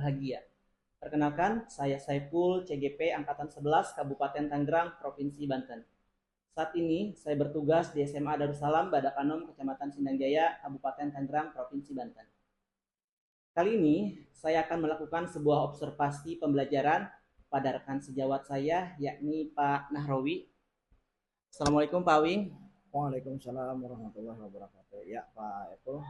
bahagia. Perkenalkan, saya Saiful, CGP Angkatan 11, Kabupaten Tangerang, Provinsi Banten. Saat ini, saya bertugas di SMA Darussalam, Badakanom, Kecamatan Sindangjaya, Kabupaten Tangerang, Provinsi Banten. Kali ini, saya akan melakukan sebuah observasi pembelajaran pada rekan sejawat saya, yakni Pak Nahrawi. Assalamualaikum Pak Wing. Waalaikumsalam warahmatullahi wabarakatuh. Ya Pak Eko.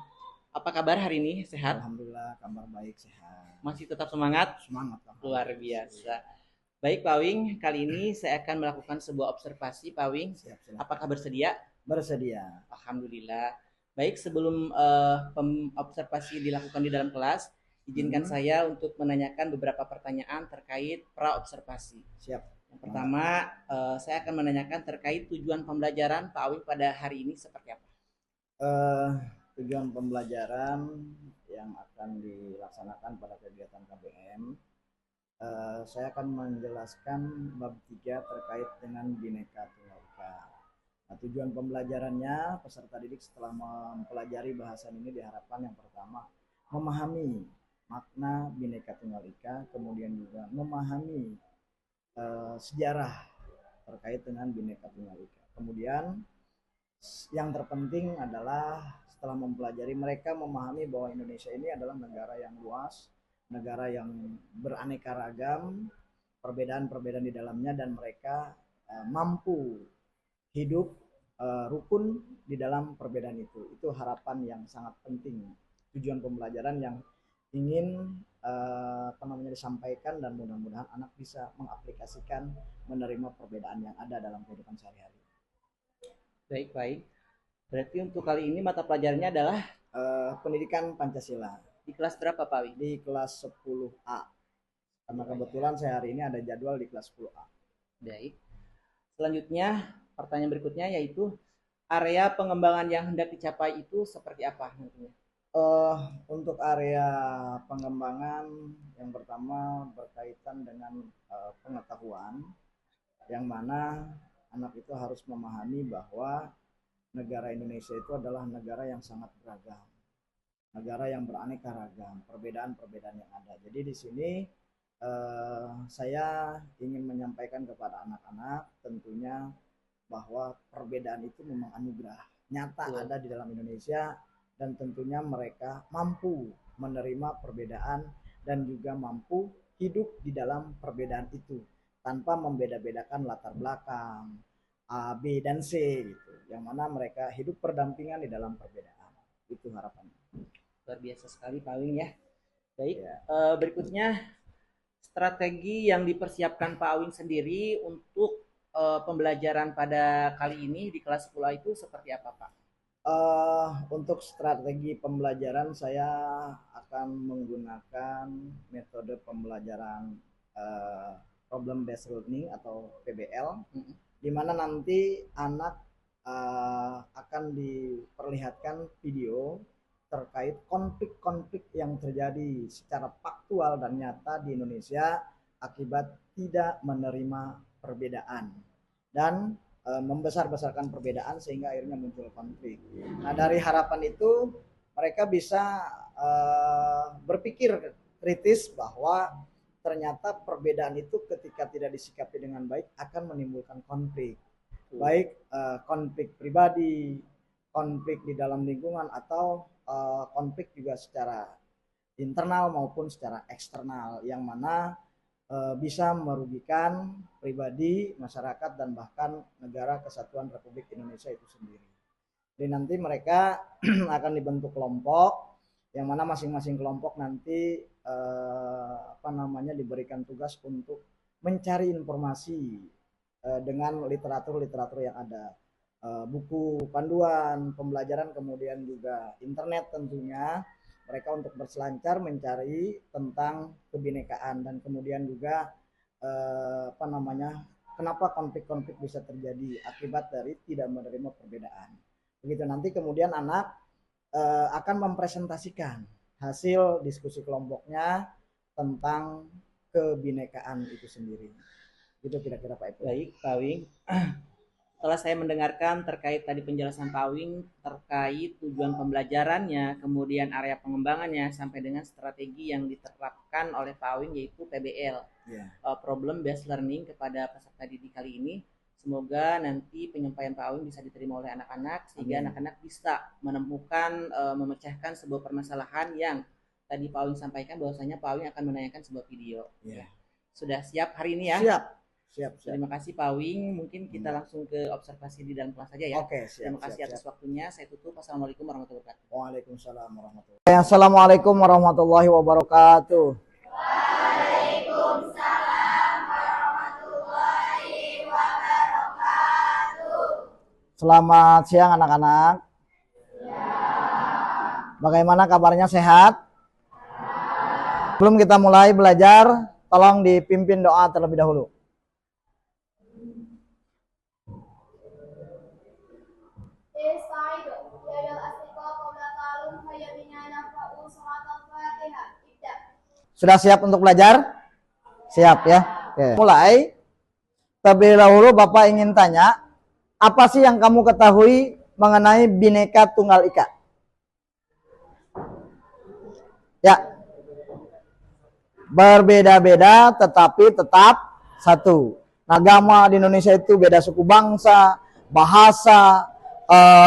Apa kabar hari ini? Sehat? Alhamdulillah kabar baik sehat. Masih tetap semangat? Semangat Luar biasa. Baik Pak Wing, kali ini saya akan melakukan sebuah observasi Pak Wing. Siap, Apakah bersedia? Bersedia. Alhamdulillah. Baik, sebelum observasi dilakukan di dalam kelas, izinkan saya untuk menanyakan beberapa pertanyaan terkait pra-observasi. Siap. Yang pertama, saya akan menanyakan terkait tujuan pembelajaran Pak Awing pada hari ini seperti apa? Tujuan pembelajaran yang akan dilaksanakan pada kegiatan KBM, saya akan menjelaskan bab 3 terkait dengan Bhinneka Tunggal Ika. Nah, tujuan pembelajarannya, peserta didik setelah mempelajari bahasan ini diharapkan yang pertama memahami makna Bhinneka Tunggal Ika, kemudian juga memahami sejarah terkait dengan Bhinneka Tunggal Ika. Kemudian yang terpenting adalah setelah mempelajari, mereka memahami bahwa Indonesia ini adalah negara yang luas, negara yang beraneka ragam, perbedaan-perbedaan di dalamnya, dan mereka mampu hidup rukun di dalam perbedaan itu. Itu harapan yang sangat penting, tujuan pembelajaran yang ingin disampaikan, dan mudah-mudahan anak bisa mengaplikasikan, menerima perbedaan yang ada dalam kehidupan sehari-hari. Baik. Berarti untuk kali ini mata pelajarannya adalah pendidikan Pancasila. Di kelas berapa Pak Wi? Di kelas 10A. Karena kebetulan saya hari ini ada jadwal di kelas 10A. Baik. Selanjutnya, pertanyaan berikutnya yaitu area pengembangan yang hendak dicapai itu seperti apa nantinya? Untuk area pengembangan yang pertama berkaitan dengan pengetahuan, yang mana anak itu harus memahami bahwa negara Indonesia itu adalah negara yang sangat beragam, negara yang beraneka ragam, perbedaan-perbedaan yang ada. Jadi di sini saya ingin menyampaikan kepada anak-anak tentunya bahwa perbedaan itu memang anugerah nyata ada di dalam Indonesia, dan tentunya mereka mampu menerima perbedaan dan juga mampu hidup di dalam perbedaan itu tanpa membeda-bedakan latar belakang A, B, dan C gitu, yang mana mereka hidup berdampingan di dalam perbedaan. Itu harapannya. Luar biasa sekali Pak Wing ya. Baik, ya. Berikutnya strategi yang dipersiapkan Pak Awing sendiri untuk pembelajaran pada kali ini di kelas 10 itu seperti apa Pak? Untuk strategi pembelajaran saya akan menggunakan metode pembelajaran problem based learning atau PBL, di mana nanti anak akan diperlihatkan video terkait konflik-konflik yang terjadi secara faktual dan nyata di Indonesia akibat tidak menerima perbedaan dan membesar-besarkan perbedaan sehingga akhirnya muncul konflik. Nah, dari harapan itu mereka bisa berpikir kritis bahwa ternyata perbedaan itu ketika tidak disikapi dengan baik akan menimbulkan konflik, baik konflik pribadi, konflik di dalam lingkungan, atau konflik juga secara internal maupun secara eksternal, yang mana bisa merugikan pribadi, masyarakat, dan bahkan negara kesatuan Republik Indonesia itu sendiri. Jadi nanti mereka akan dibentuk kelompok, yang mana masing-masing kelompok nanti diberikan tugas untuk mencari informasi dengan literatur-literatur yang ada, buku panduan pembelajaran, kemudian juga internet tentunya, mereka untuk berselancar mencari tentang kebinekaan, dan kemudian juga kenapa konflik-konflik bisa terjadi akibat dari tidak menerima perbedaan. Begitu, nanti kemudian anak akan mempresentasikan hasil diskusi kelompoknya tentang kebinekaan itu sendiri. Itu kira-kira Pak Eko. Baik Pak Wing. Setelah saya mendengarkan terkait tadi penjelasan Pak Awing terkait tujuan pembelajarannya, kemudian area pengembangannya, sampai dengan strategi yang diterapkan oleh Pak Awing yaitu PBL, Problem Based Learning, kepada peserta didik kali ini. Semoga nanti penyampaian Pak Awing bisa diterima oleh anak-anak, sehingga anak-anak bisa menemukan, memecahkan sebuah permasalahan yang tadi Pak Awing sampaikan, bahwasanya Pak Awing akan menanyakan sebuah video. Sudah siap hari ini ya? Siap. Terima kasih Pak Awing. Mungkin kita langsung ke observasi di dalam kelas saja ya. Oke, siap. Terima kasih atas waktunya. Saya tutup. Assalamualaikum warahmatullahi wabarakatuh. Waalaikumsalam warahmatullahi wabarakatuh. Assalamualaikum warahmatullahi wabarakatuh. Waalaikumsalam warahmatullahi wabarakatuh. Selamat siang anak-anak. Bagaimana kabarnya, sehat? Sebelum kita mulai belajar, tolong dipimpin doa terlebih dahulu. Sudah siap untuk belajar? Siap ya? Oke. Mulai. Terlebih dahulu Bapak ingin tanya, apa sih yang kamu ketahui mengenai Bhinneka Tunggal Ika? Ya. Berbeda-beda tetapi tetap satu. Agama di Indonesia itu beda suku bangsa, bahasa,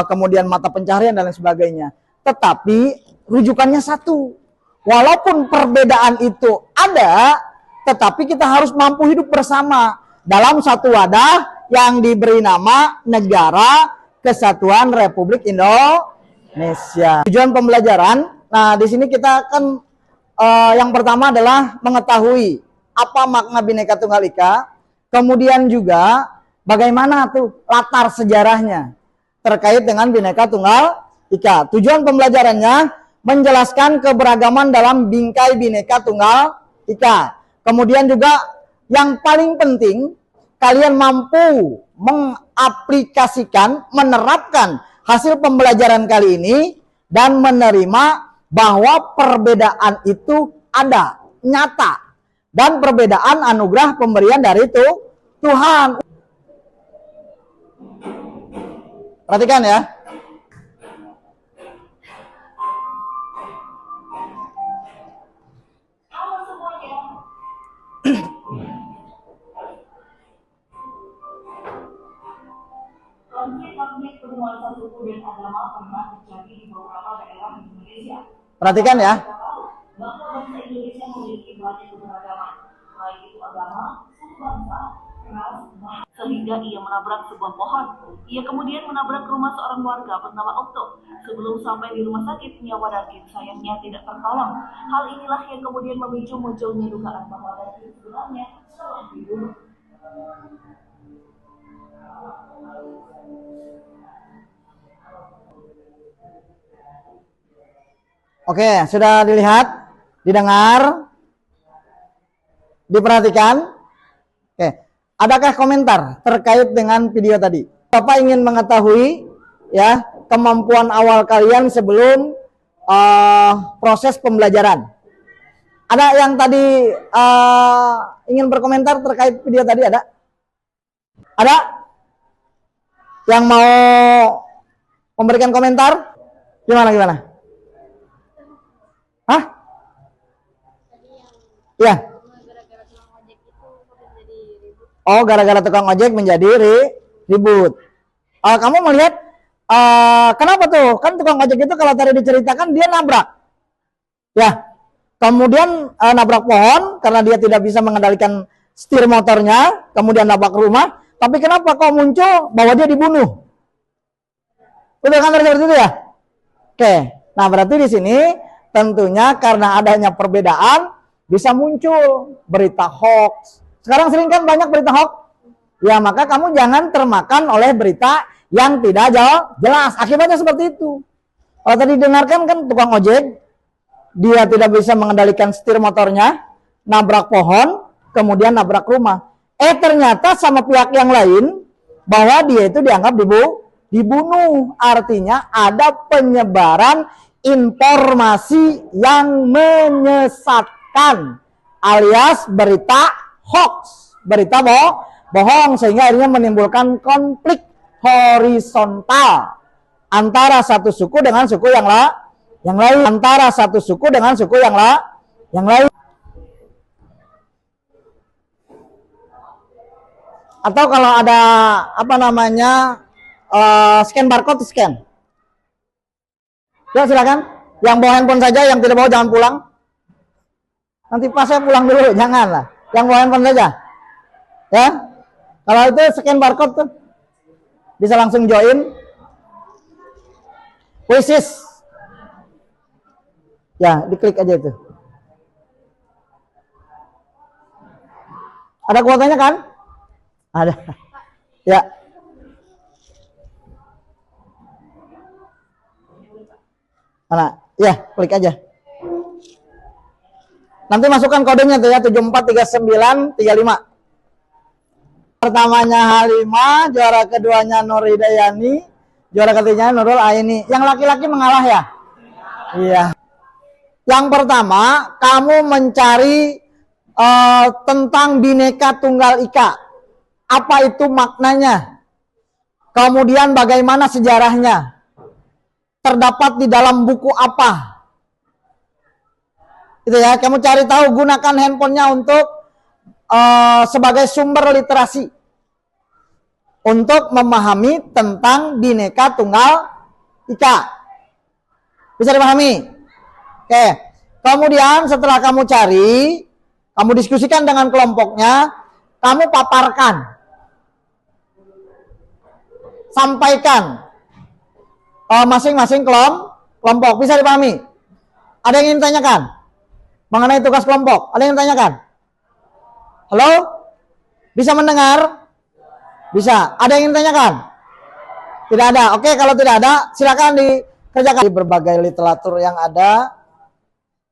kemudian mata pencaharian dan lain sebagainya. Tetapi rujukannya satu. Walaupun perbedaan itu ada, tetapi kita harus mampu hidup bersama dalam satu wadah yang diberi nama Negara Kesatuan Republik Indonesia. Tujuan pembelajaran, nah di sini kita akan yang pertama adalah mengetahui apa makna Bhinneka Tunggal Ika, kemudian juga bagaimana tuh latar sejarahnya terkait dengan Bhinneka Tunggal Ika. Tujuan pembelajarannya menjelaskan keberagaman dalam bingkai Bhinneka Tunggal Ika. Kemudian juga yang paling penting, kalian mampu mengaplikasikan, menerapkan hasil pembelajaran kali ini dan menerima bahwa perbedaan itu ada, nyata. Dan perbedaan anugerah pemberian dari Tuhan. Perhatikan ya. Konflik penguasaan suku dan agama pernah terjadi di beberapa daerah di Indonesia. Perhatikan ya. Bahwa bangsa Indonesia memiliki banyak keberagaman, baik itu agama, suku bangsa, ras, sehingga ia menabrak sebuah pohon. Ia kemudian menabrak rumah seorang warga bernama Okto. Sebelum sampai di rumah sakit, nyawa Dargin sayangnya tidak tertolong. Hal inilah yang kemudian memicu munculnya dugaan bahwa Dargin sebenarnya telah dibunuh. Oke, sudah dilihat, didengar, diperhatikan. Oke, adakah komentar terkait dengan video tadi? Bapak ingin mengetahui ya kemampuan awal kalian sebelum proses pembelajaran. Ada yang tadi ingin berkomentar terkait video tadi? Ada? Ada? Yang mau memberikan komentar? Gimana? Hah? Ya. Oh, gara-gara tukang ojek menjadi ribut. Kamu melihat kenapa tuh? Kan tukang ojek itu kalau tadi diceritakan dia nabrak. Ya. Kemudian nabrak pohon karena dia tidak bisa mengendalikan setir motornya, kemudian nabrak rumah. Tapi kenapa kok muncul bahwa dia dibunuh? Betul kan seperti itu ya? Oke. Nah, berarti di sini tentunya karena adanya perbedaan bisa muncul berita hoax. Sekarang sering kan banyak berita hoax. Ya, maka kamu jangan termakan oleh berita yang tidak jelas. Akibatnya seperti itu. Kalau tadi dengarkan kan tukang ojek, dia tidak bisa mengendalikan setir motornya, nabrak pohon, kemudian nabrak rumah. Ternyata sama pihak yang lain bahwa dia itu dianggap dibunuh. Artinya ada penyebaran informasi yang menyesatkan alias berita hoax, berita bohong, sehingga akhirnya menimbulkan konflik horizontal antara satu suku dengan suku yang lain, antara satu suku dengan suku yang lain. Atau kalau ada apa namanya scan barcode, scan. Ya silakan. Yang bawa handphone saja, yang tidak bawa jangan pulang. Nanti pas saya pulang dulu, jangan lah. Yang bawa handphone saja. Ya. Kalau itu scan barcode tuh bisa langsung join. Quizzes. Ya, diklik aja itu. Ada kuotanya kan? Ada. Ya. Mana? Ya, klik aja. Nanti masukkan kodenya tuh ya, 743935. Pertamanya Halimah, juara keduanya Nur Hidayani, juara ketiganya Nurul Aini. Yang laki-laki mengalah ya? Iya. Yang pertama, kamu mencari tentang Bhinneka Tunggal Ika. Apa itu maknanya? Kemudian bagaimana sejarahnya? Terdapat di dalam buku apa? Itu ya, kamu cari tahu, gunakan handphonenya untuk sebagai sumber literasi untuk memahami tentang Bhinneka Tunggal Ika. Bisa dipahami? Oke. Kemudian setelah kamu cari, kamu diskusikan dengan kelompoknya, kamu paparkan, sampaikan masing-masing kelompok. Bisa dipahami? Ada yang ingin tanyakan mengenai tugas kelompok? Ada yang ingin tanyakan? Halo? Bisa mendengar? Bisa. Ada yang ingin tanyakan? Tidak ada. Oke, kalau tidak ada, silakan dikerjakan. Di berbagai literatur yang ada,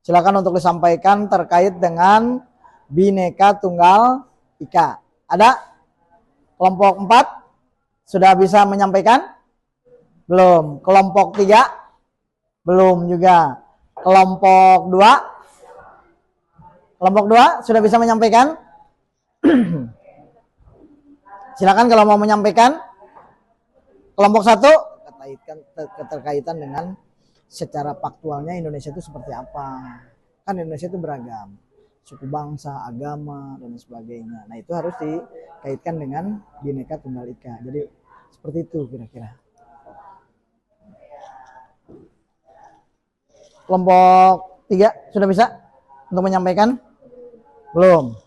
silakan untuk disampaikan terkait dengan Bhinneka Tunggal Ika. Ada? Kelompok 4 sudah bisa menyampaikan? Belum. Kelompok 3? Belum juga. Kelompok 2? Kelompok 2 sudah bisa menyampaikan? Silakan kalau mau menyampaikan. Kelompok 1 keterkaitan dengan secara faktualnya Indonesia itu seperti apa. Kan Indonesia itu beragam, suku bangsa, agama, dan sebagainya. Nah itu harus dikaitkan dengan Bhinneka Tunggal Ika. Jadi seperti itu kira-kira. Kelompok 3 sudah bisa untuk menyampaikan? Belum.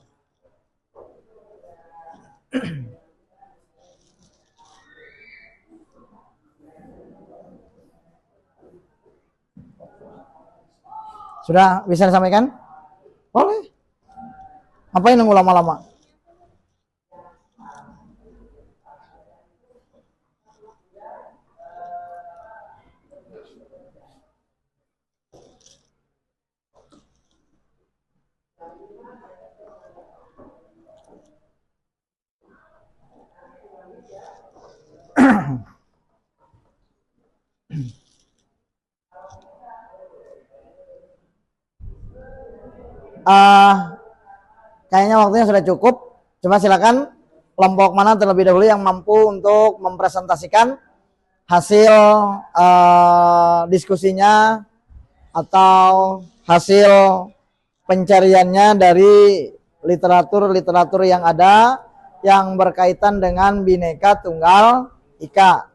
Sudah bisa disampaikan? Boleh. Ngapain nunggu lama-lama? Kayaknya waktunya sudah cukup. Coba silakan kelompok mana terlebih dahulu yang mampu untuk mempresentasikan hasil diskusinya atau hasil pencariannya dari literatur yang ada yang berkaitan dengan Bhinneka Tunggal Ika.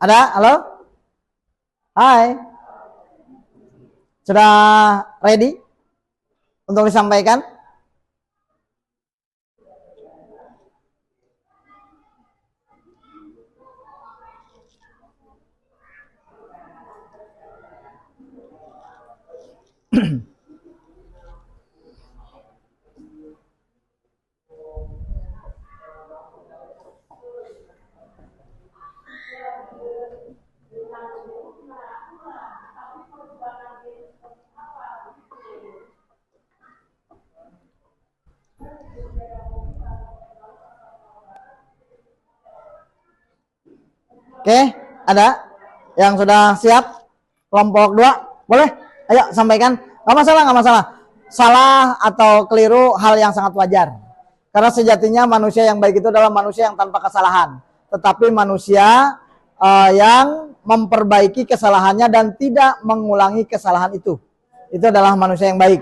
Ada? Halo? Hai. Sudah ready untuk disampaikan? Oke, ada yang sudah siap? Kelompok 2, boleh? Ayo sampaikan. Nggak masalah, nggak masalah. Salah atau keliru hal yang sangat wajar. Karena sejatinya manusia yang baik itu adalah manusia yang tanpa kesalahan. Tetapi manusia yang memperbaiki kesalahannya dan tidak mengulangi kesalahan itu. Itu adalah manusia yang baik.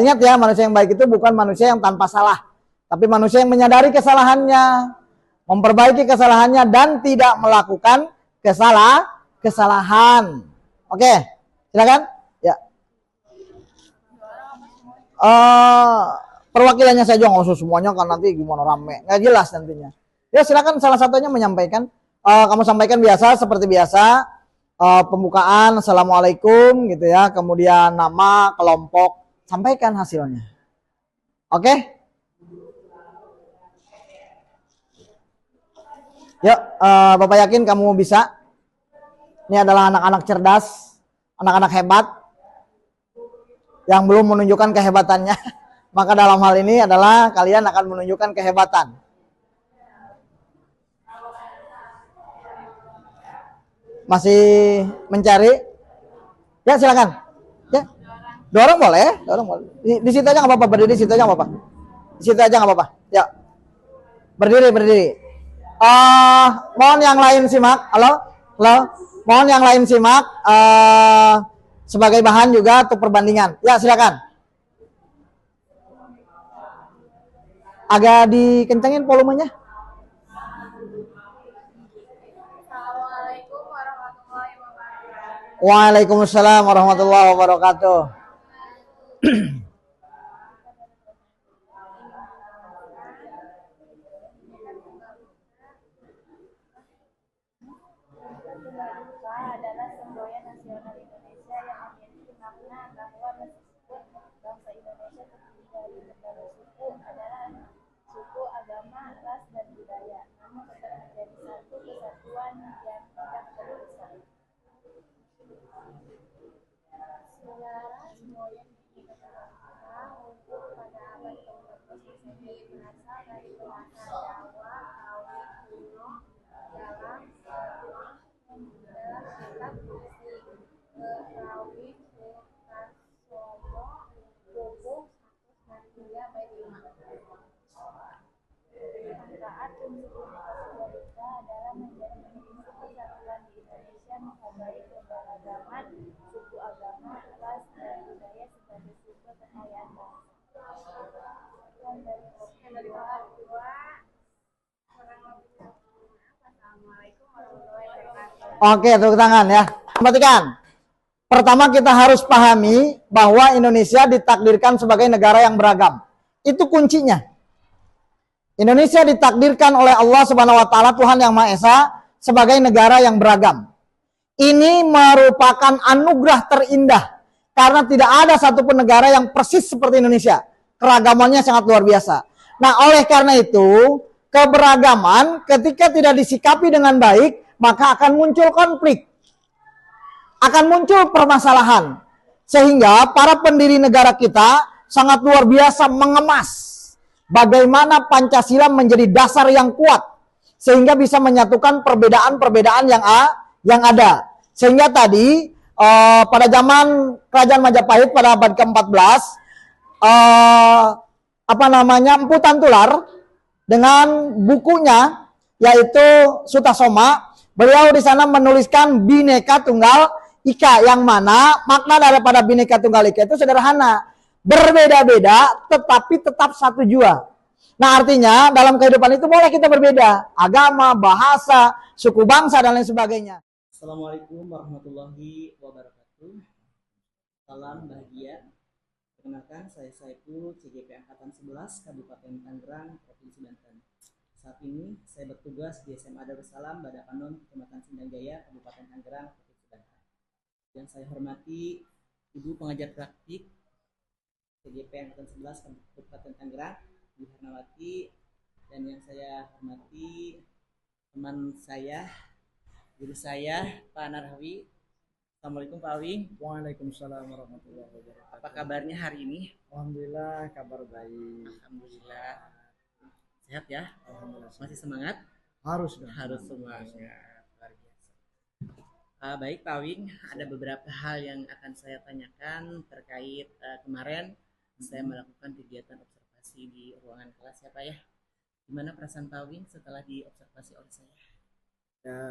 Ingat ya, manusia yang baik itu bukan manusia yang tanpa salah. Tapi manusia yang menyadari kesalahannya, memperbaiki kesalahannya dan tidak melakukan kesalahan. Oke, silakan. Ya. Perwakilannya saja, nggak usah semuanya kan nanti gimana rame, nggak jelas nantinya. Ya silakan salah satunya menyampaikan. Kamu sampaikan biasa seperti biasa. Pembukaan, assalamualaikum gitu ya. Kemudian nama, kelompok, sampaikan hasilnya. Oke? Yuk, Bapak yakin kamu bisa. Ini adalah anak-anak cerdas, anak-anak hebat yang belum menunjukkan kehebatannya. Maka dalam hal ini adalah kalian akan menunjukkan kehebatan. Masih mencari? Ya silakan. Ya. Dorong boleh, dorong boleh. Di situ aja nggak apa-apa, berdiri di situ aja nggak apa-apa. Di situ aja nggak apa-apa. Ya. Berdiri. Mohon yang lain simak. Halo. Mohon yang lain simak. Sebagai bahan juga untuk perbandingan. Ya silakan. Agak dikencengin volumenya. Assalamualaikum warahmatullahi wabarakatuh. Waalaikumsalam warahmatullahi wabarakatuh. Adalah semboyan nasional Indonesia yang memiliki makna bahwa meskipun bangsa Indonesia terdiri dari berbagai suku, adalah suku, agama, ras, dan budaya, namun tetap menjadi satu kesatuan yang tidak terpisah. Saudara, semboyan ini berlaku untuk pada abad ke-14 Masehi, berasal dari bahasa Jawa, Kawi kuno, dalam kitab puisi Betawi Sukasomo buku 193 bait 5. Manfaat unsur Indonesia adalah menjadi prinsip persatuan di Indonesia, menghargai keberagaman suku, agama, ras, dan budaya sebagai sumber kekayaan bangsa. Dan dari Assalamualaikum warahmatullahi wabarakatuh. Oke, tepuk tangan ya. Perhatikan. Pertama kita harus pahami bahwa Indonesia ditakdirkan sebagai negara yang beragam. Itu kuncinya. Indonesia ditakdirkan oleh Allah Subhanahu wa taala, Tuhan Yang Maha Esa, sebagai negara yang beragam. Ini merupakan anugerah terindah karena tidak ada satupun negara yang persis seperti Indonesia. Keragamannya sangat luar biasa. Nah, oleh karena itu, keberagaman ketika tidak disikapi dengan baik, maka akan muncul konflik. Akan muncul permasalahan. Sehingga para pendiri negara kita sangat luar biasa mengemas bagaimana Pancasila menjadi dasar yang kuat sehingga bisa menyatukan perbedaan-perbedaan yang ada. Sehingga tadi pada zaman Kerajaan Majapahit pada abad ke-14 Empu Tantular dengan bukunya yaitu Sutasoma, beliau di sana menuliskan Bhinneka Tunggal Ika, yang mana makna daripada Bhinneka Tunggal Ika itu sederhana, berbeda-beda tetapi tetap satu jua. Nah, artinya dalam kehidupan itu boleh kita berbeda, agama, bahasa, suku bangsa dan lain sebagainya. Assalamualaikum warahmatullahi wabarakatuh. Salam bahagia. Perkenalkan, saya Saiful, CGP Angkatan 11, Kabupaten Tangerang, Provinsi Banten. Saat ini saya bertugas di SMA Darussalam, Badakanom, Kecamatan Sindang Jaya, Kabupaten Tangerang, Provinsi Banten. Yang saya hormati Ibu Pengajar Praktik CGP Angkatan 11, Kabupaten Tangerang, Ibu Hernawati, dan yang saya hormati teman saya, guru saya, Pak Narhawi. Assalamualaikum Pak Awi. Waalaikumsalam warahmatullahi wabarakatuh. Apa kabarnya hari ini? Alhamdulillah kabar baik. Alhamdulillah. Sehat ya? Alhamdulillah. Masih semangat? Harus dong. Harus semangat. Luar biasa. Baik Pak Awing, ada beberapa hal yang akan saya tanyakan terkait kemarin saya melakukan kegiatan observasi di ruangan kelas ya Pak ya. Gimana perasaan Pak Awing setelah diobservasi oleh saya? Ya,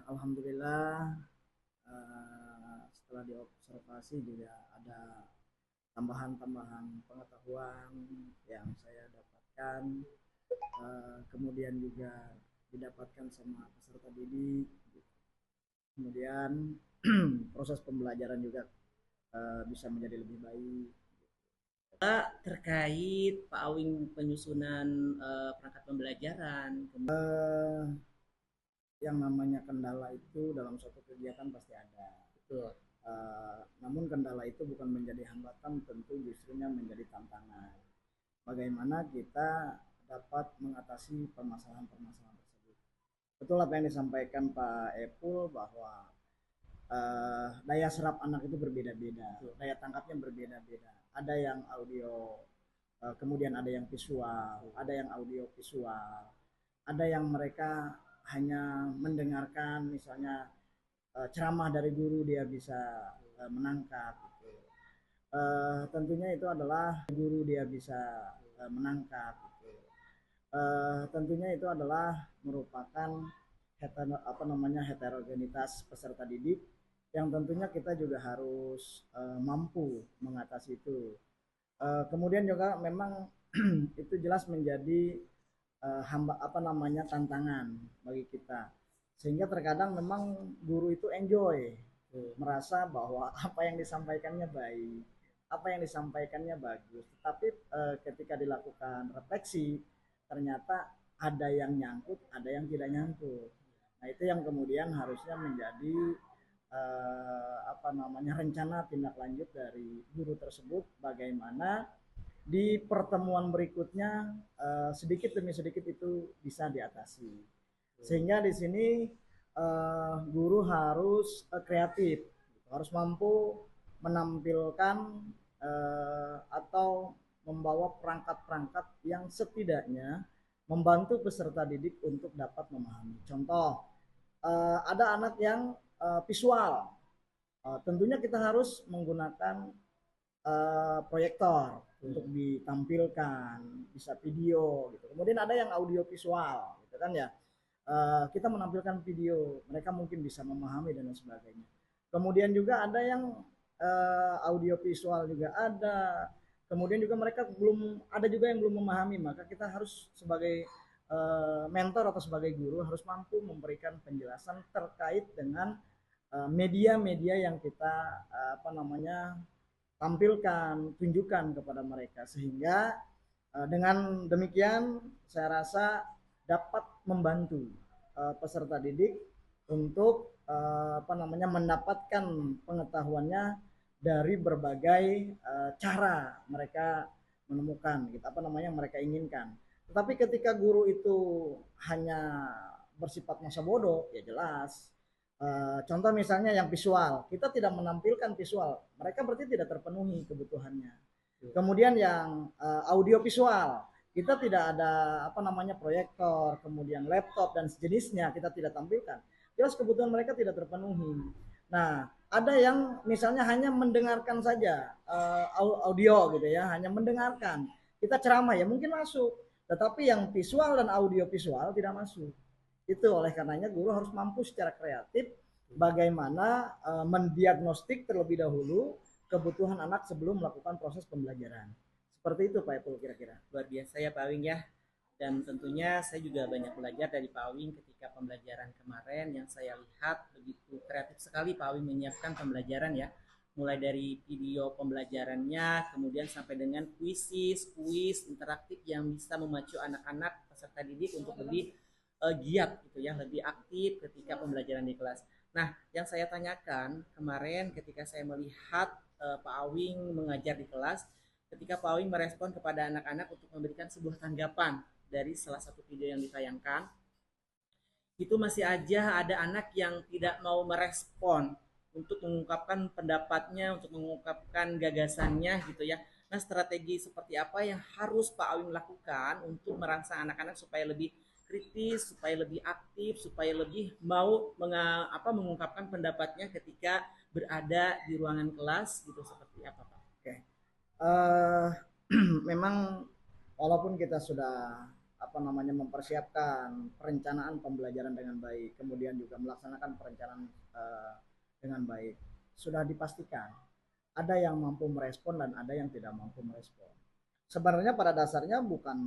alhamdulillah setelah diobservasi juga ada tambahan-tambahan pengetahuan yang saya dapatkan, kemudian juga didapatkan sama peserta didik, kemudian proses pembelajaran juga bisa menjadi lebih baik. Terkait Pak Awing penyusunan perangkat pembelajaran, Yang namanya kendala itu dalam suatu kegiatan pasti ada. betul. Namun kendala itu bukan menjadi hambatan, tentu justrunya menjadi tantangan. Bagaimana kita dapat mengatasi permasalahan-permasalahan tersebut. Betul apa yang disampaikan Pak Epul bahwa daya serap anak itu berbeda-beda, daya tangkapnya berbeda-beda. Ada yang audio, kemudian ada yang visual, ada yang audio visual, ada yang mereka hanya mendengarkan, misalnya ceramah dari guru dia bisa menangkap. Tentunya itu adalah guru dia bisa menangkap. Tentunya itu adalah merupakan heterogenitas peserta didik yang tentunya kita juga harus mampu mengatasi itu. Kemudian juga memang itu jelas menjadi tantangan bagi kita, sehingga terkadang memang guru itu enjoy, merasa bahwa apa yang disampaikannya baik, apa yang disampaikannya bagus, tetapi ketika dilakukan refleksi ternyata ada yang nyangkut, ada yang tidak nyangkut. Nah itu yang kemudian harusnya menjadi rencana tindak lanjut dari guru tersebut, bagaimana di pertemuan berikutnya sedikit demi sedikit itu bisa diatasi. Sehingga di sini guru harus kreatif, harus mampu menampilkan atau membawa perangkat-perangkat yang setidaknya membantu peserta didik untuk dapat memahami. Contoh, ada anak yang visual, tentunya kita harus menggunakan proyektor untuk ditampilkan, bisa video gitu. Kemudian ada yang audio visual gitu kan ya, kita menampilkan video, mereka mungkin bisa memahami dan lain sebagainya. Kemudian juga ada yang audio visual juga ada, kemudian juga mereka ada juga yang belum memahami, maka kita harus sebagai mentor atau sebagai guru harus mampu memberikan penjelasan terkait dengan media-media yang kita tampilkan, tunjukkan kepada mereka, sehingga dengan demikian saya rasa dapat membantu peserta didik untuk mendapatkan pengetahuannya dari berbagai cara mereka menemukan mereka inginkan. Tetapi ketika guru itu hanya bersifat masa bodoh, ya jelas. Contoh misalnya yang visual, kita tidak menampilkan visual, mereka berarti tidak terpenuhi kebutuhannya. Kemudian yang audio visual, kita tidak ada proyektor, kemudian laptop dan sejenisnya kita tidak tampilkan, jelas kebutuhan mereka tidak terpenuhi. Nah, ada yang misalnya hanya mendengarkan saja audio gitu ya, hanya mendengarkan. Kita ceramah ya mungkin masuk, tetapi yang visual dan audio visual tidak masuk. Itu oleh karenanya guru harus mampu secara kreatif bagaimana mendiagnostik terlebih dahulu kebutuhan anak sebelum melakukan proses pembelajaran. Seperti itu Pak Epul kira-kira. Luar biasa ya Pak Awing ya. Dan tentunya saya juga banyak belajar dari Pak Awing ketika pembelajaran kemarin, yang saya lihat begitu kreatif sekali Pak Awing menyiapkan pembelajaran ya. Mulai dari video pembelajarannya, kemudian sampai dengan kuis interaktif yang bisa memacu anak-anak peserta didik untuk lebih giat gitu ya, lebih aktif ketika pembelajaran di kelas. Nah, yang saya tanyakan kemarin ketika saya melihat Pak Awing mengajar di kelas, ketika Pak Awing merespon kepada anak-anak untuk memberikan sebuah tanggapan dari salah satu video yang ditayangkan, itu masih aja ada anak yang tidak mau merespon untuk mengungkapkan pendapatnya, untuk mengungkapkan gagasannya gitu ya. Nah, strategi seperti apa yang harus Pak Awing lakukan untuk merangsang anak-anak supaya lebih kritis, supaya lebih aktif, supaya lebih mau mengungkapkan pendapatnya ketika berada di ruangan kelas gitu, seperti apa Pak? Oke. Memang walaupun kita sudah mempersiapkan perencanaan pembelajaran dengan baik, kemudian juga melaksanakan perencanaan dengan baik, sudah dipastikan ada yang mampu merespon dan ada yang tidak mampu merespon. Sebenarnya pada dasarnya bukan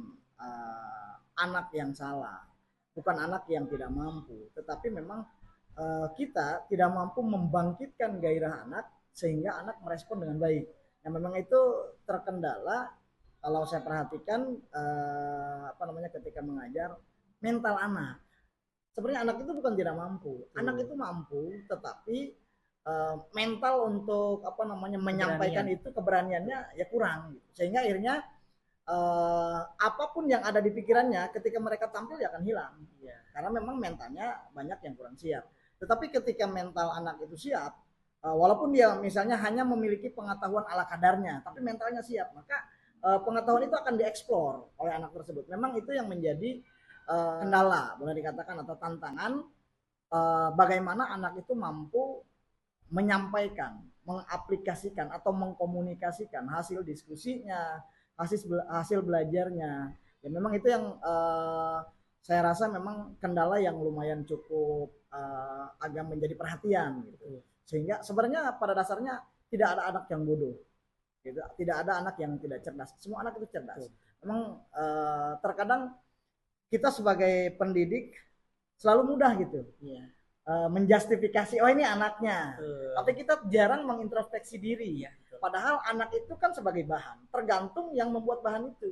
anak yang salah, bukan anak yang tidak mampu, tetapi memang kita tidak mampu membangkitkan gairah anak sehingga anak merespon dengan baik. Nah, memang itu terkendala kalau saya perhatikan ketika mengajar mental anak. Sebenarnya anak itu bukan tidak mampu, anak itu mampu, tetapi mental untuk menyampaikan itu keberaniannya ya kurang, gitu. Sehingga akhirnya apapun yang ada di pikirannya ketika mereka tampil ya akan hilang, karena memang mentalnya banyak yang kurang siap. Tetapi ketika mental anak itu siap, walaupun dia misalnya hanya memiliki pengetahuan ala kadarnya, tapi mentalnya siap, maka pengetahuan itu akan dieksplor oleh anak tersebut. Memang itu yang menjadi kendala, boleh dikatakan, atau tantangan, bagaimana anak itu mampu menyampaikan, mengaplikasikan atau mengkomunikasikan hasil diskusinya, hasil belajarnya. Ya memang itu yang saya rasa memang kendala yang lumayan cukup agak menjadi perhatian gitu. Sehingga sebenarnya pada dasarnya tidak ada anak yang bodoh, gitu. Tidak ada anak yang tidak cerdas. Semua anak itu cerdas. Memang terkadang kita sebagai pendidik selalu mudah gitu. Menjustifikasi, oh ini anaknya, tapi kita jarang mengintrospeksi diri. Padahal anak itu kan sebagai bahan, tergantung yang membuat bahan itu.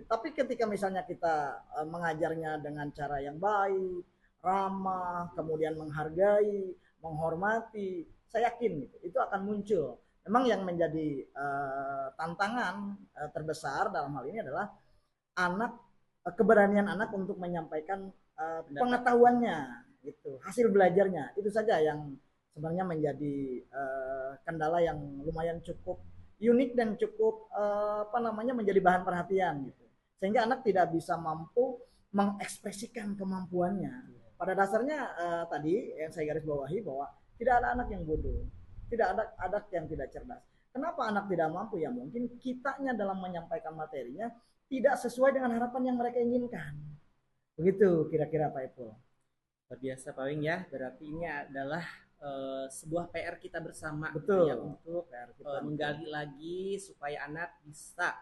Tapi ketika misalnya kita mengajarnya dengan cara yang baik, ramah, kemudian menghargai, menghormati, saya yakin itu akan muncul. Memang yang menjadi tantangan terbesar dalam hal ini adalah keberanian anak untuk menyampaikan pengetahuannya, gitu, hasil belajarnya. Itu saja yang sebenarnya menjadi kendala yang lumayan cukup unik dan cukup menjadi bahan perhatian, gitu. Sehingga anak tidak bisa mampu mengekspresikan kemampuannya. Pada dasarnya tadi yang saya garis bawahi bahwa tidak ada anak yang bodoh, tidak ada anak yang tidak cerdas. Kenapa anak tidak mampu? Ya mungkin kitanya dalam menyampaikan materinya tidak sesuai dengan harapan yang mereka inginkan. Begitu kira-kira Pak Epul. Luar biasa Pak Wing ya, berarti ini adalah sebuah PR kita bersama. Betul. Ya, untuk menggali lagi supaya anak bisa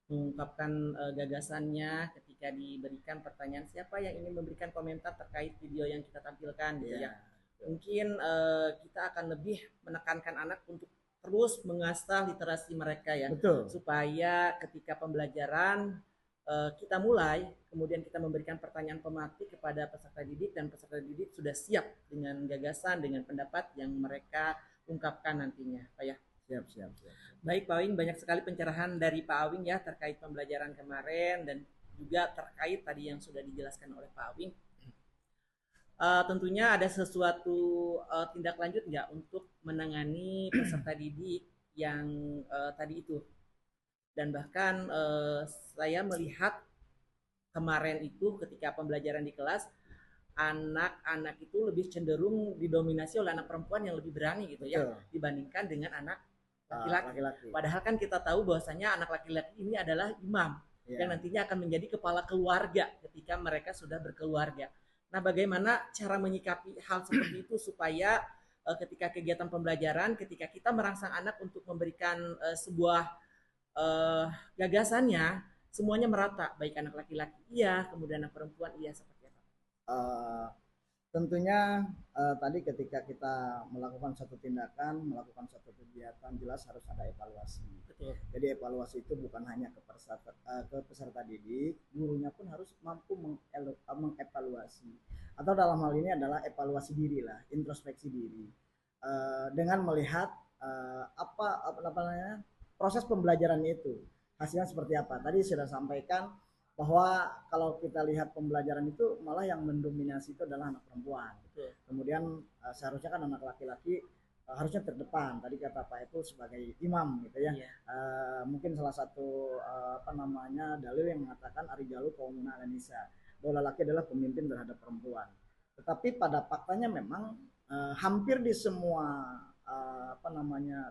mengungkapkan gagasannya ketika diberikan pertanyaan, siapa yang ingin memberikan komentar terkait video yang kita tampilkan gitu ya. Mungkin kita akan lebih menekankan anak untuk terus mengasah literasi mereka ya. Betul. Supaya ketika pembelajaran kita mulai, kemudian kita memberikan pertanyaan pematik kepada peserta didik, dan peserta didik sudah siap dengan gagasan, dengan pendapat yang mereka ungkapkan nantinya, Pak ya. Siap. Baik Pak Awing, banyak sekali pencerahan dari Pak Awing ya terkait pembelajaran kemarin dan juga terkait tadi yang sudah dijelaskan oleh Pak Awing. Tentunya ada sesuatu tindak lanjut nggak untuk menangani peserta didik yang tadi itu? Dan bahkan saya melihat kemarin itu ketika pembelajaran di kelas, anak-anak itu lebih cenderung didominasi oleh anak perempuan yang lebih berani gitu ya, dibandingkan dengan anak laki-laki. Padahal kan kita tahu bahwasanya anak laki-laki ini adalah imam yang nantinya akan menjadi kepala keluarga ketika mereka sudah berkeluarga. Nah, bagaimana cara menyikapi hal seperti itu supaya ketika kegiatan pembelajaran, ketika kita merangsang anak untuk memberikan sebuah gagasannya, semuanya merata, baik anak laki-laki iya, kemudian anak perempuan iya, seperti apa? Tentunya tadi ketika kita melakukan satu tindakan, melakukan satu kegiatan, jelas harus ada evaluasi. Betul. Jadi evaluasi itu bukan hanya ke peserta didik, gurunya pun harus mampu mengevaluasi. Atau dalam hal ini adalah evaluasi diri lah, introspeksi diri, dengan melihat proses pembelajaran itu hasilnya seperti apa. Tadi sudah sampaikan bahwa kalau kita lihat pembelajaran itu malah yang mendominasi itu adalah anak perempuan. Betul. Kemudian seharusnya kan anak laki-laki harusnya terdepan. Tadi kata Pak Epul sebagai imam gitu ya. Mungkin salah satu dalil yang mengatakan arijalu qaumuna 'alan nisa, bahwa laki adalah pemimpin terhadap perempuan. Tetapi pada faktanya memang hampir di semua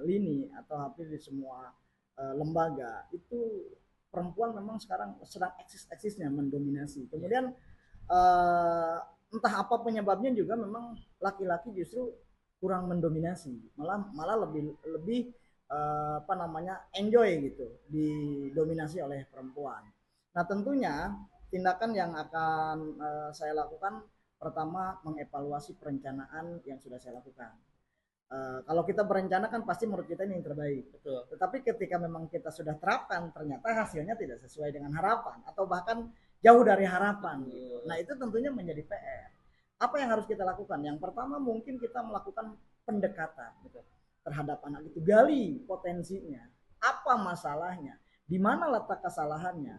lini atau hampir di semua lembaga itu perempuan memang sekarang sedang eksis-eksisnya mendominasi. Kemudian entah apa penyebabnya juga memang laki-laki justru kurang mendominasi, malah lebih enjoy gitu didominasi oleh perempuan. Nah tentunya tindakan yang akan saya lakukan pertama mengevaluasi perencanaan yang sudah saya lakukan. Kalau kita berencana kan pasti menurut kita ini yang terbaik. Betul. Tetapi ketika memang kita sudah terapkan ternyata hasilnya tidak sesuai dengan harapan atau bahkan jauh dari harapan gitu. Nah itu tentunya menjadi PR. Apa yang harus kita lakukan? Yang pertama mungkin kita melakukan pendekatan gitu, terhadap anak itu, gali potensinya, apa masalahnya, di mana letak kesalahannya.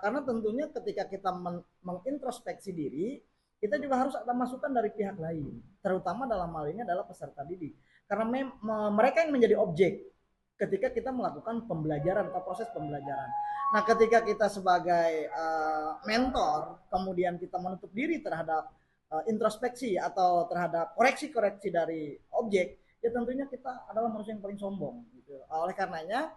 Karena tentunya ketika kita mengintrospeksi diri, kita juga harus ada masukan dari pihak lain, terutama dalam hal ini adalah peserta didik, karena mereka yang menjadi objek ketika kita melakukan pembelajaran atau proses pembelajaran. Nah ketika kita sebagai mentor kemudian kita menutup diri terhadap introspeksi atau terhadap koreksi-koreksi dari objek, ya tentunya kita adalah manusia yang paling sombong gitu. Oleh karenanya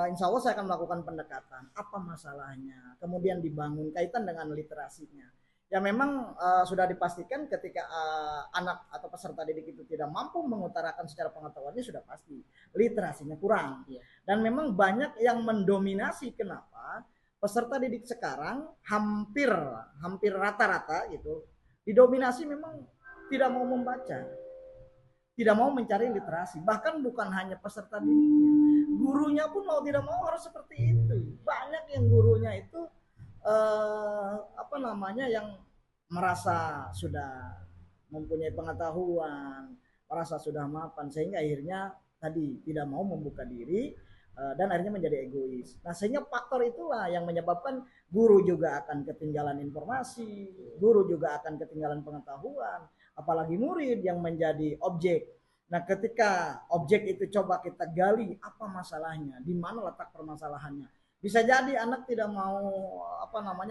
insya Allah saya akan melakukan pendekatan apa masalahnya, kemudian dibangun kaitan dengan literasinya. Ya memang sudah dipastikan ketika anak atau peserta didik itu tidak mampu mengutarakan secara pengetahuannya sudah pasti literasinya kurang. Dan memang banyak yang mendominasi. Kenapa? Peserta didik sekarang hampir rata-rata gitu didominasi memang tidak mau membaca, tidak mau mencari literasi. Bahkan bukan hanya peserta didiknya, gurunya pun mau tidak mau harus seperti itu. Banyak yang gurunya itu yang merasa sudah mempunyai pengetahuan, merasa sudah mapan, sehingga akhirnya tadi tidak mau membuka diri dan akhirnya menjadi egois. Nah sehingga faktor itulah yang menyebabkan guru juga akan ketinggalan informasi, guru juga akan ketinggalan pengetahuan, apalagi murid yang menjadi objek. Nah ketika objek itu coba kita gali apa masalahnya, di mana letak permasalahannya. Bisa jadi anak tidak mau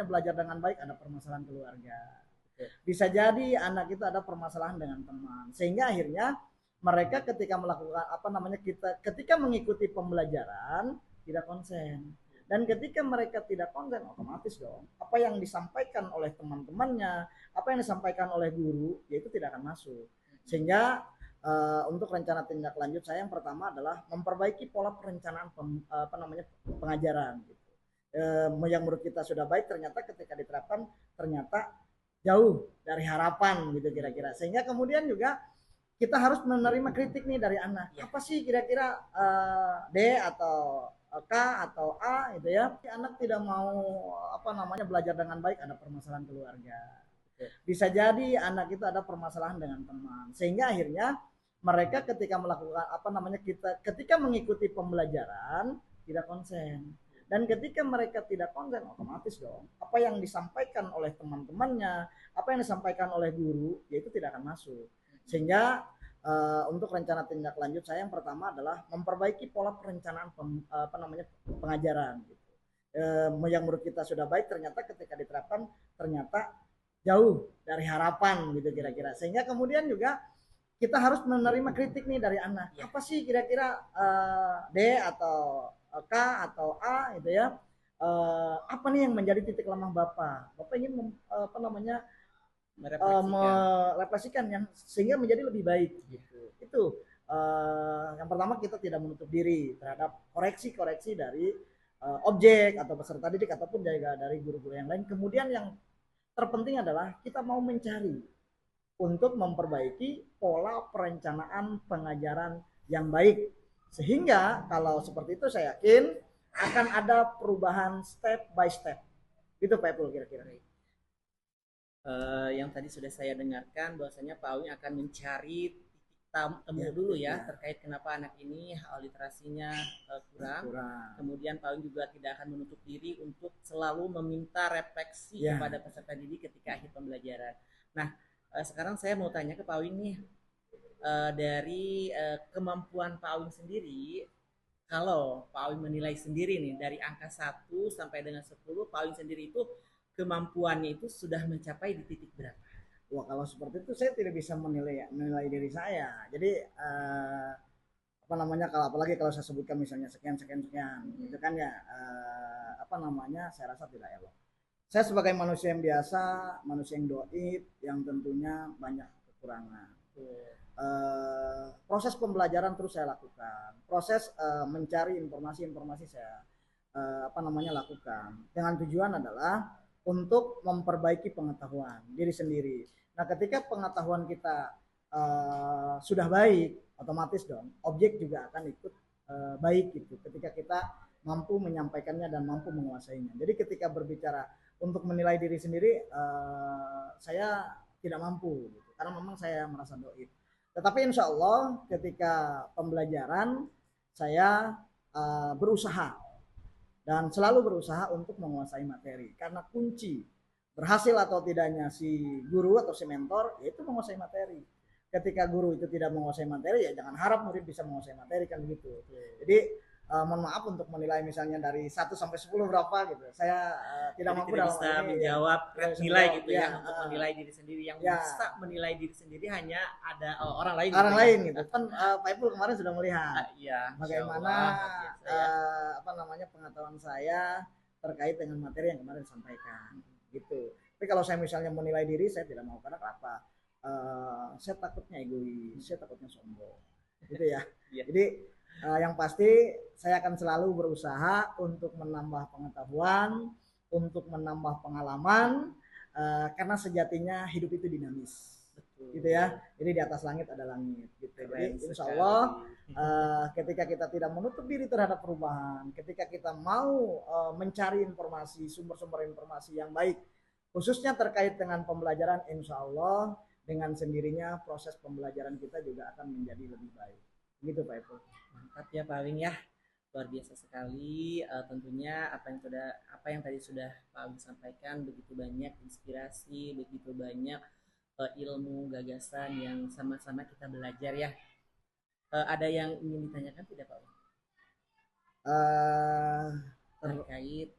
belajar dengan baik, ada permasalahan keluarga. Bisa jadi anak itu ada permasalahan dengan teman. Sehingga akhirnya mereka ketika melakukan ketika mengikuti pembelajaran tidak konsen. Dan ketika mereka tidak konsen, otomatis dong apa yang disampaikan oleh teman-temannya, apa yang disampaikan oleh guru, ya itu tidak akan masuk. Sehingga untuk rencana tindak lanjut saya yang pertama adalah memperbaiki pola perencanaan pengajaran gitu. Yang menurut kita sudah baik ternyata ketika diterapkan ternyata jauh dari harapan gitu kira-kira. Sehingga kemudian juga kita harus menerima kritik nih dari anak. Apa sih kira-kira D atau K atau A gitu ya. Anak tidak mau belajar dengan baik, ada permasalahan keluarga. Bisa jadi anak itu ada permasalahan dengan teman. Sehingga akhirnya mereka ketika melakukan ketika mengikuti pembelajaran tidak konsen. Dan ketika mereka tidak konsen, otomatis dong apa yang disampaikan oleh teman-temannya, apa yang disampaikan oleh guru, ya itu tidak akan masuk. Sehingga untuk rencana tindak lanjut saya yang pertama adalah memperbaiki pola perencanaan pengajaran gitu. Yang menurut kita sudah baik ternyata ketika diterapkan ternyata jauh dari harapan gitu kira-kira. Sehingga kemudian juga kita harus menerima kritik nih dari anak. Apa sih kira-kira D atau K atau A gitu ya. Apa nih yang menjadi titik lemah Bapak? Bapak ingin merefleksikan yang sehingga menjadi lebih baik gitu. Itu yang pertama kita tidak menutup diri terhadap koreksi-koreksi dari objek atau peserta didik ataupun juga dari guru-guru yang lain. Kemudian yang terpenting adalah kita mau mencari untuk memperbaiki pola perencanaan pengajaran yang baik. Sehingga kalau seperti itu saya yakin akan ada perubahan step by step. Itu Pak Epul kira-kira. Yang tadi sudah saya dengarkan bahwasanya Pak Awi akan mencari titik temu dulu ya terkait kenapa anak ini literasinya kurang. Kemudian Pak Awi juga tidak akan menutup diri untuk selalu meminta refleksi kepada peserta didik ketika akhir pembelajaran. Nah, sekarang saya mau tanya ke Pak Awi nih, dari kemampuan Pak Awi sendiri, kalau Pak Awi menilai sendiri nih dari angka 1 sampai dengan 10, Pak Awi sendiri itu kemampuannya itu sudah mencapai di titik berapa? Wah, kalau seperti itu saya tidak bisa menilai diri saya. Jadi apa namanya, kalau apalagi kalau saya sebutkan misalnya sekian sekian sekian, itu kan ya apa namanya, saya rasa tidak elok. Saya sebagai manusia yang biasa, manusia yang doib, yang tentunya banyak kekurangan. Proses pembelajaran terus saya lakukan, proses mencari informasi-informasi saya apa namanya lakukan, dengan tujuan adalah untuk memperbaiki pengetahuan diri sendiri. Nah, ketika pengetahuan kita sudah baik, otomatis dong objek juga akan ikut baik gitu. Ketika kita mampu menyampaikannya dan mampu menguasainya. Jadi ketika berbicara untuk menilai diri sendiri, saya tidak mampu gitu, karena memang saya merasa doib. Tetapi insya Allah ketika pembelajaran saya berusaha dan selalu berusaha untuk menguasai materi, karena kunci berhasil atau tidaknya si guru atau si mentor yaitu menguasai materi. Ketika guru itu tidak menguasai materi, ya jangan harap murid bisa menguasai materi, kan begitu. Jadi mohon maaf untuk menilai misalnya dari 1 sampai 10 berapa gitu. Saya tidak mampu dalam bisa ini, menjawab ya, nilai gitu ya, ya, untuk menilai diri sendiri. Yang ya, bisa menilai diri sendiri hanya ada orang lain orang gitu lain ya. gitu kan. Pak Ipul kemarin sudah melihat Iya, bagaimana ya. apa namanya pengetahuan saya terkait dengan materi yang kemarin disampaikan gitu. Tapi kalau saya misalnya menilai diri, saya tidak mau, karena apa? Saya takutnya egois, saya takutnya sombong gitu ya. Jadi yang pasti saya akan selalu berusaha untuk menambah pengetahuan, untuk menambah pengalaman, karena sejatinya hidup itu dinamis. Betul. Gitu ya. Jadi di atas langit ada langit gitu. Jadi insya Allah ketika kita tidak menutup diri terhadap perubahan, ketika kita mau mencari informasi, sumber-sumber informasi yang baik, khususnya terkait dengan pembelajaran, insya Allah dengan sendirinya proses pembelajaran kita juga akan menjadi lebih baik. Gitu Pak Eko. Mantap ya Pak Awing ya, luar biasa sekali. Tentunya apa yang tadi sudah Pak Awing sampaikan, begitu banyak inspirasi, begitu banyak ilmu gagasan yang sama-sama kita belajar ya. Ada yang ingin ditanyakan tidak Pak Awing? Terkait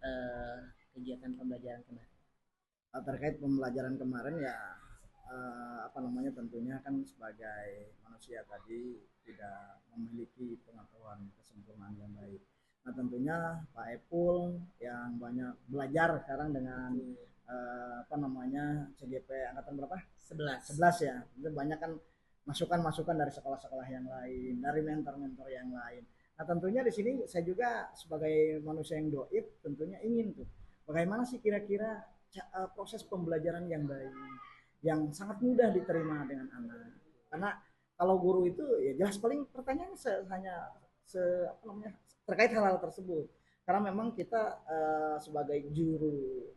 kegiatan pembelajaran kemarin. Terkait pembelajaran kemarin ya apa namanya, tentunya kan sebagai manusia tadi tidak memiliki pengetahuan kesempurnaan yang baik. Nah, tentunya Pak Epul yang banyak belajar sekarang dengan apa namanya CGP angkatan berapa? 11 ya. Itu banyak kan masukan-masukan dari sekolah-sekolah yang lain, dari mentor-mentor yang lain. Nah, tentunya di sini saya juga sebagai manusia yang doib tentunya ingin tuh bagaimana sih kira-kira proses pembelajaran yang baik, yang sangat mudah diterima dengan anak. Karena kalau guru itu ya jelas paling pertanyaan hanya apa namanya terkait hal-hal tersebut. Karena memang kita sebagai juru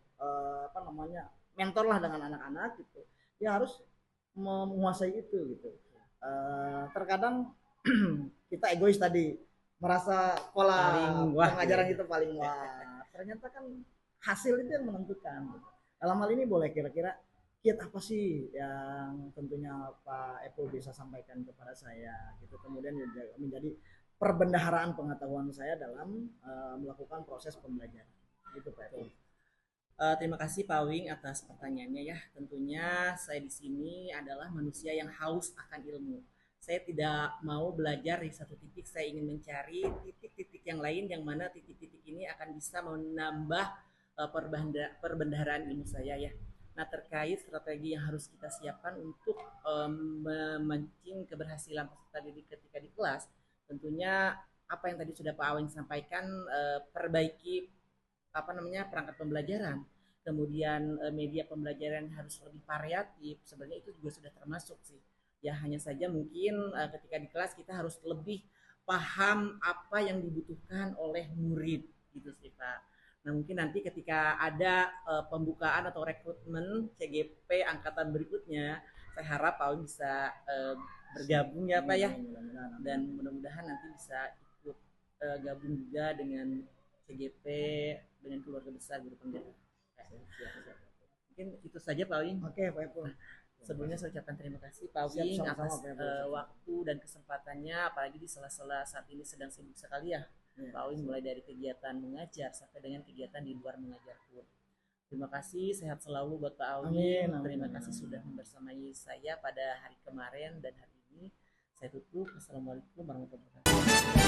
apa namanya mentor lah dengan anak-anak gitu, ya harus menguasai itu gitu. Terkadang kita egois tadi, merasa pola pengajaran itu paling wah. Ternyata kan hasil itu yang menentukan. Dalam hal ini boleh kira-kira kiat apa sih yang tentunya Pak Epul bisa sampaikan kepada saya gitu, kemudian menjadi perbendaharaan pengetahuan saya dalam melakukan proses pembelajaran gitu Pak Epul. Terima kasih Pak Wing atas pertanyaannya ya. Tentunya saya di sini adalah manusia yang haus akan ilmu. Saya tidak mau belajar di satu titik, saya ingin mencari titik-titik yang lain, yang mana titik-titik ini akan bisa menambah perbendaharaan ilmu saya ya. Nah, terkait strategi yang harus kita siapkan untuk memancing keberhasilan peserta didik ketika di kelas, tentunya apa yang tadi sudah Pak Awing sampaikan, perbaiki apa namanya perangkat pembelajaran, kemudian media pembelajaran harus lebih variatif. Sebenarnya itu juga sudah termasuk sih. Ya hanya saja mungkin ketika di kelas kita harus lebih paham apa yang dibutuhkan oleh murid gitu sih Pak. Nah, mungkin nanti ketika ada pembukaan atau rekrutmen CGP angkatan berikutnya, saya harap Pak Awing bisa bergabung ya Pak ya. Dan mudah-mudahan nanti bisa ikut gabung juga dengan CGP dengan keluarga besar Guru Penggerak. Mungkin itu saja Pak Awing. Oke Pak Epul. Sebelumnya saya ucapkan terima kasih Pak Awing atas waktu dan kesempatannya, apalagi di sela-sela saat ini sedang sibuk sekali ya. Pak Awing mulai dari kegiatan mengajar sampai dengan kegiatan di luar mengajar pun. Terima kasih, sehat selalu buat Pak Alwi. Amin, amin, Terima amin, kasih amin. sudah membersamai saya pada hari kemarin dan hari ini. Saya tutup. Assalamualaikum warahmatullahi wabarakatuh.